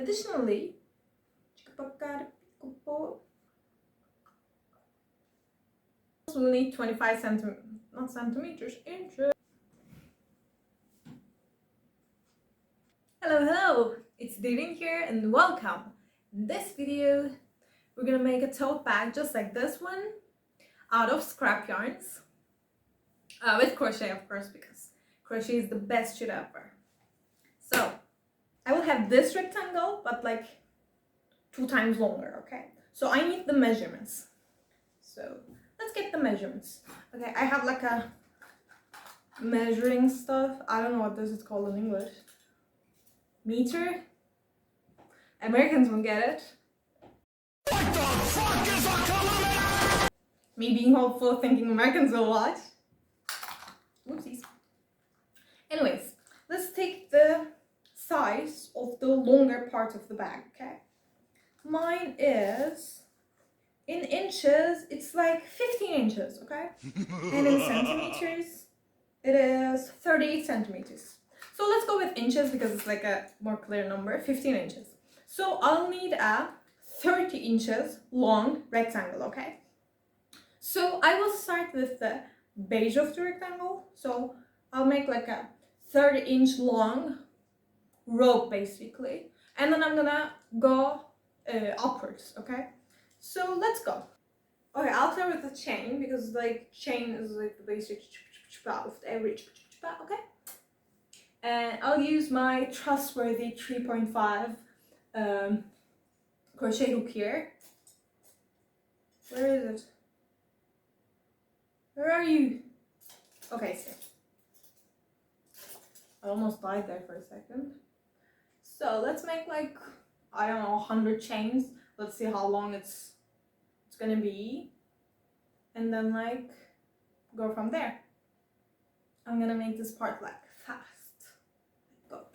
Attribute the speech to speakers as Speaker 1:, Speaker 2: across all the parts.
Speaker 1: additionally, we'll need 25 centimeters, not centimeters, inches. Hello, it's Dirin here and welcome. In this video, we're gonna make a tote bag just like this one out of scrap yarns. With crochet, of course, because crochet is the best shit ever. So, I will have this rectangle, but like 2 times longer, okay? So I need the measurements. So let's get the measurements. Okay, I have like a measuring stuff. I don't know what this is called in English. Meter? Americans won't get it. What the fuck is a kilometer? Me being hopeful, thinking Americans will watch. Whoopsies. Anyways, let's take the size of the longer part of the bag, okay? Mine is, in inches, it's like 15 inches, okay? And in centimeters, it is 38 centimeters. So let's go with inches because it's like a more clear number, 15 inches. So I'll need a 30 inches long rectangle, okay? So I will start with the base of the rectangle. So I'll make like a 30-inch long rope basically. And then I'm gonna go upwards, okay? So let's go. Okay, I'll start with the chain because like chain is like the basic of every okay? And I'll use my trustworthy 3.5 crochet hook here. Where is it? Where are you? Okay, so I almost died there for a second. So let's make like, I don't know, 100 chains. Let's see how long it's gonna be. And then like go from there. I'm gonna make this part like fast. Go.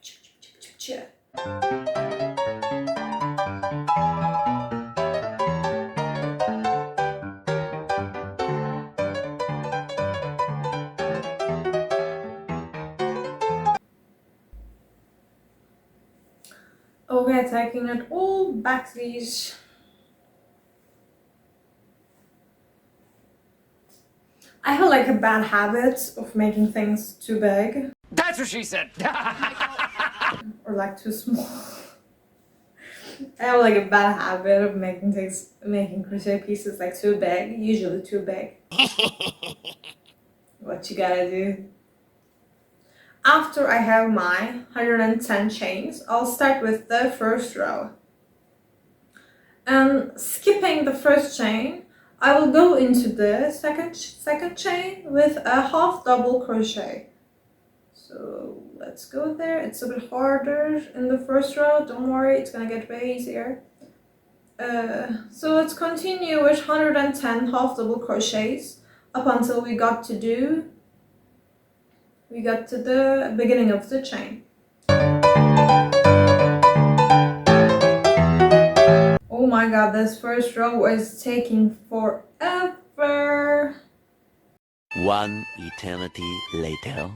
Speaker 1: Okay, taking it all back these. I have like a bad habit of making things too big.
Speaker 2: That's what she said.
Speaker 1: Or like too small. I have like a bad habit of making crochet pieces like too big, usually too big. What you gotta do. After I have my 110 chains, I'll start with the first row. And skipping the first chain, I will go into the second chain with a half double crochet. So let's go there. It's a bit harder in the first row. Don't worry, it's gonna get way easier. So let's continue with 110 half double crochets up until we got to the beginning of the chain. Oh my god, this first row is taking forever.
Speaker 3: One eternity later.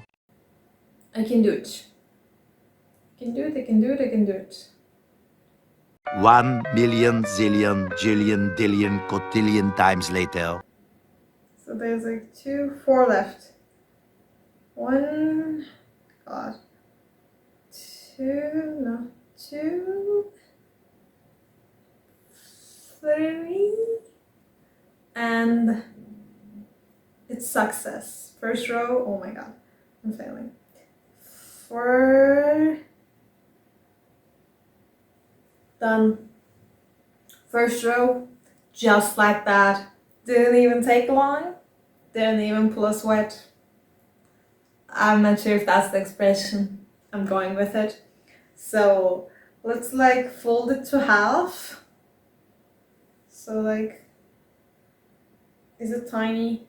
Speaker 1: I can do it. I can do it, I can do it, I can do it.
Speaker 3: 1 million zillion jillion dillion cotillion times later.
Speaker 1: So there's like 4 left. 1, god. 2, 3, and it's success. First row, oh my god, I'm failing. 4, done. First row, just like that. Didn't even take long, didn't even pull a sweat. I'm not sure if that's the expression. I'm going with it. So let's like fold it to half. So like, is it tiny?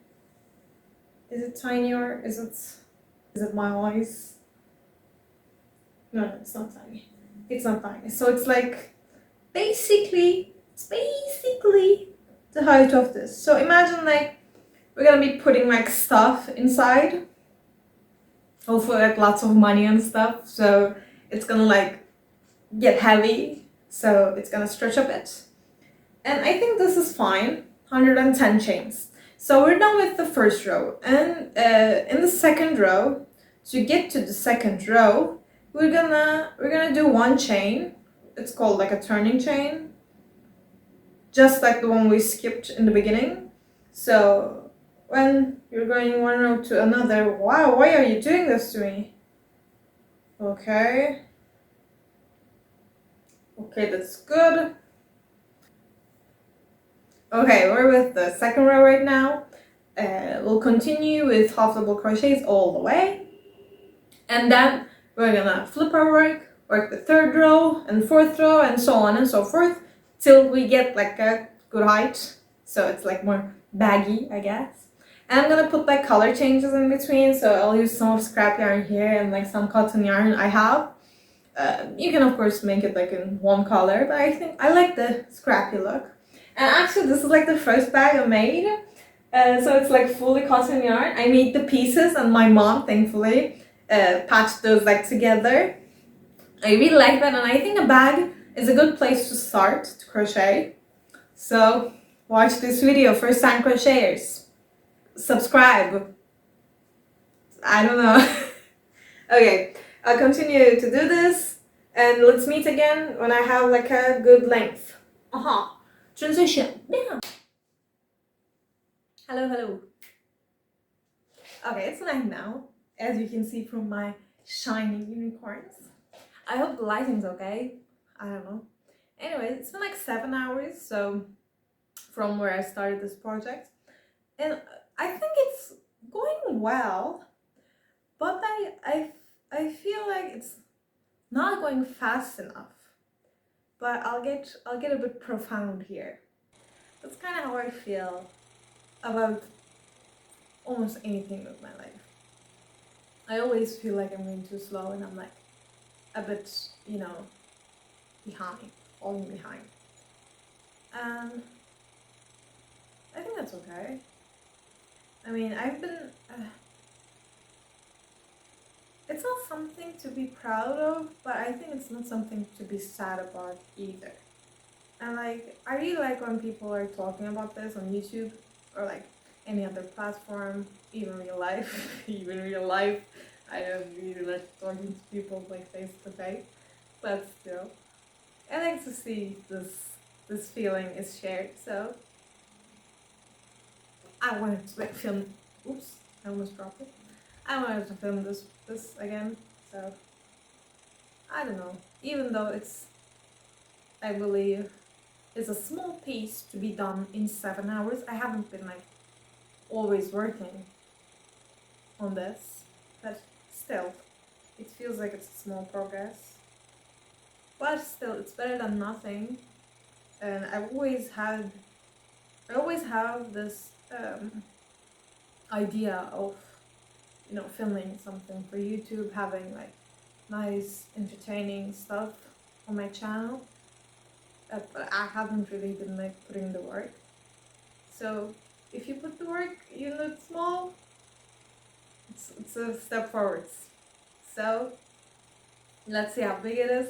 Speaker 1: Is it tiny or is it my eyes? No, it's not tiny. It's not tiny. So it's like basically the height of this. So imagine like we're gonna be putting like stuff inside. Hopefully like lots of money and stuff. So it's gonna like get heavy so it's gonna stretch a bit. And I think this is fine, 110 chains. So we're done with the first row, and in the second row, to get to the second row, we're gonna do one chain. It's called like a turning chain, just like the one we skipped in the beginning. So when you're going one row to another, wow, why are you doing this to me? Okay, that's good. Okay, we're with the second row right now. We'll continue with half double crochets all the way, and then we're gonna flip our work the third row and fourth row and so on and so forth till we get like a good height, so it's like more baggy, I guess. And I'm gonna put like color changes in between, so I'll use some of scrap yarn here and like some cotton yarn I have. You can of course make it like in one color, but I think I like the scrappy look. And actually this is like the first bag I made, so it's like fully cotton yarn. I made the pieces and my mom thankfully patched those like together. I really like that, and I think a bag is a good place to start to crochet. So watch this video, first time crocheters. Subscribe. I don't know. Okay, I'll continue to do this, and let's meet again when I have like a good length. Transition. Yeah. Hello. Okay, it's night now, as you can see from my shiny unicorns. I hope the lighting's okay. I don't know. Anyway, it's been like 7 hours, so from where I started this project, and I think it's going well, but I feel like it's not going fast enough. But I'll get a bit profound here. That's kind of how I feel about almost anything with my life. I always feel like I'm going too slow, and I'm like a bit, you know, falling behind. And I think that's okay. I mean, I've been, it's not something to be proud of, but I think it's not something to be sad about either. And like, I really like when people are talking about this on YouTube or like any other platform, even real life. I don't really like talking to people like face to face, but still, I like to see this feeling is shared. So I wanted to like film. Oops, I almost dropped it. I wanted to film this again. So I don't know. Even though it's, I believe, is a small piece to be done in 7 hours. I haven't been like always working on this, but still, it feels like it's a small progress. But still, it's better than nothing. And I always have this idea of, you know, filming something for YouTube, having like nice, entertaining stuff on my channel. But I haven't really been like putting the work. So if you put the work, even though it's small, it's a step forwards. So let's see how big it is.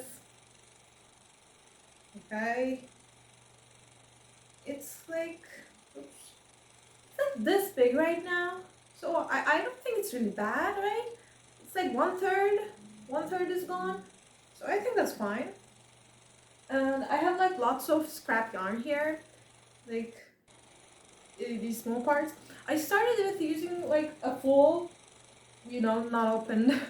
Speaker 1: Okay, it's like, oops, it's like this big right now. So I don't think it's really bad, right? It's like one third is gone. So I think that's fine. And I have like lots of scrap yarn here, like these small parts. I started with using like a full, you know, not opened,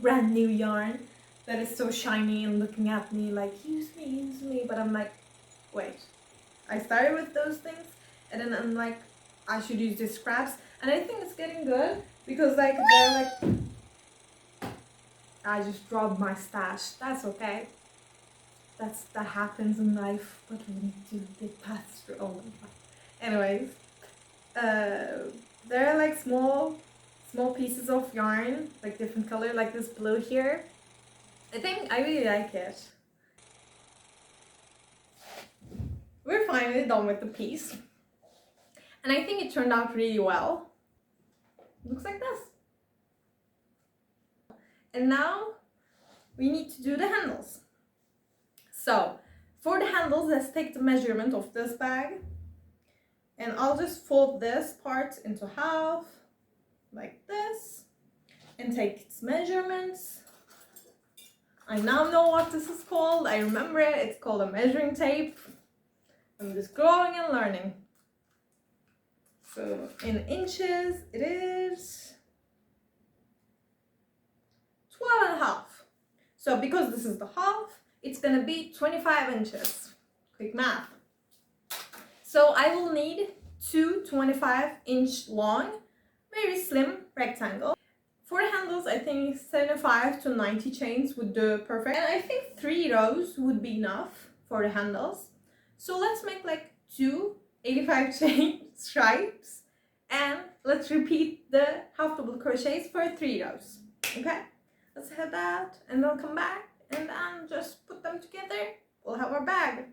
Speaker 1: brand new yarn that is so shiny and looking at me like, use me. But I'm like, wait. I started with those things, and then I'm like, I should use the scraps, and I think it's getting good because like they're like, I just dropped my stash. That's okay. That happens in life, but we need to get past through. Oh my god. Anyways, there are like small pieces of yarn, like different color, like this blue here. I think I really like it. We're finally done with the piece, and I think it turned out really well. Looks like this. And now we need to do the handles. So for the handles, let's take the measurement of this bag, and I'll just fold this part into half like this and take its measurements. I now know what this is called. I remember it. It's called a measuring tape. I'm just growing and learning. So in inches, it is 12 and a half. So because this is the half, it's gonna be 25 inches. Quick math. So I will need two 25-inch long, very slim rectangle. For the handles, I think 75 to 90 chains would do perfect. And I think 3 rows would be enough for the handles. So let's make like 2 85 chain stripes, and let's repeat the half double crochets for 3 rows. Okay, let's have that, and then come back and then just put them together. We'll have our bag.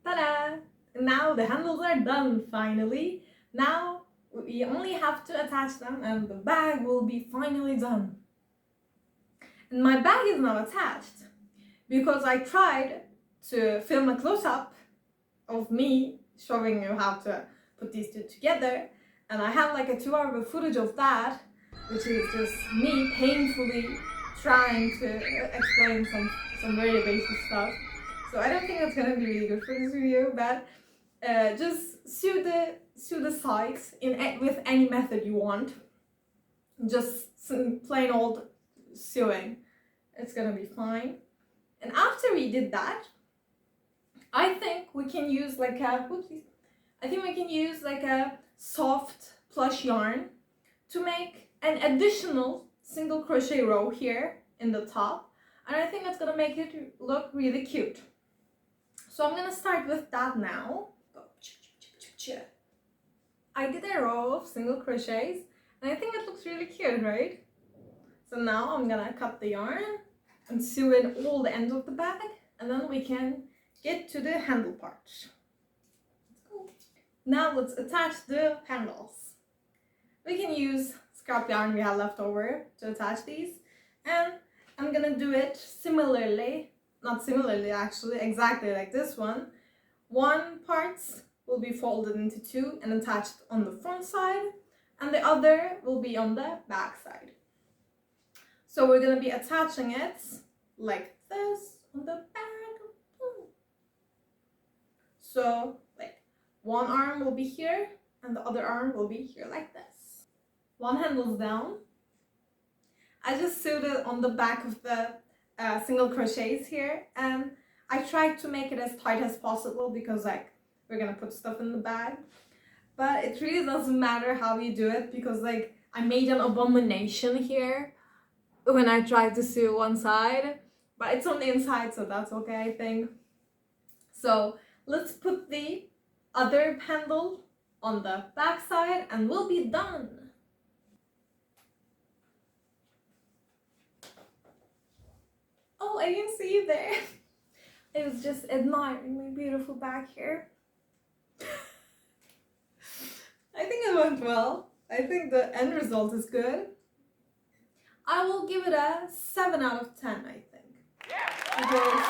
Speaker 1: Ta-da! And now the handles are done finally. Now we only have to attach them and the bag will be finally done. And my bag is now attached because I tried to film a close-up of me showing you how to put these two together, and I have like a 2-hour footage of that, which is just me painfully trying to explain some very basic stuff. So I don't think that's gonna be really good for this video, but just sew the sides with any method you want. Just some plain old sewing. It's gonna be fine. And after we did that, I think we can use like a soft plush yarn to make an additional single crochet row here in the top, and I think that's gonna make it look really cute. So I'm gonna start with that now. I did a row of single crochets and I think it looks really cute, right? So now I'm gonna cut the yarn and sew in all the ends of the bag, and then we can get to the handle part. Let's go. Now let's attach the handles. We can use scrap yarn we have left over to attach these, and I'm gonna do it similarly, not similarly actually, exactly like this one. One part will be folded into 2 and attached on the front side, and the other will be on the back side. So we're gonna be attaching it like this on the back. So like one arm will be here and the other arm will be here like this. One handle's down. I just sewed it on the back of the single crochets here, and I tried to make it as tight as possible because like we're gonna put stuff in the bag. But it really doesn't matter how you do it because like I made an abomination here when I tried to sew one side, but it's on the inside, so that's okay, I think. So let's put the other handle on the back side and we'll be done. Oh, I didn't see you there. I was just admiring my beautiful bag here. I think it went well. I think the end result is good. I will give it a 7 out of 10, I think. Because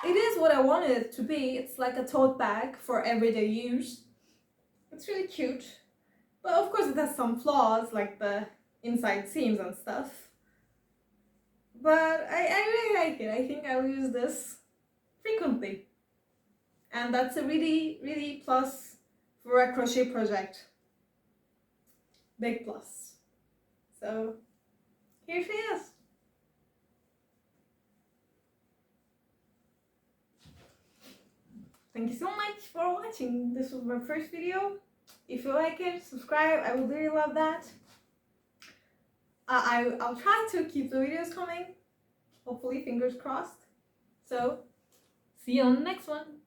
Speaker 1: it is what I wanted it to be. It's like a tote bag for everyday use. It's really cute. But of course it has some flaws, like the inside seams and stuff. But I really like it. I think I'll use this frequently. And that's a really, really plus for a crochet project. Big plus. So here she is. Thank you so much for watching. This was my first video. If you like it, subscribe. I would really love that. I'll try to keep the videos coming. Hopefully, fingers crossed. So, see you on the next one.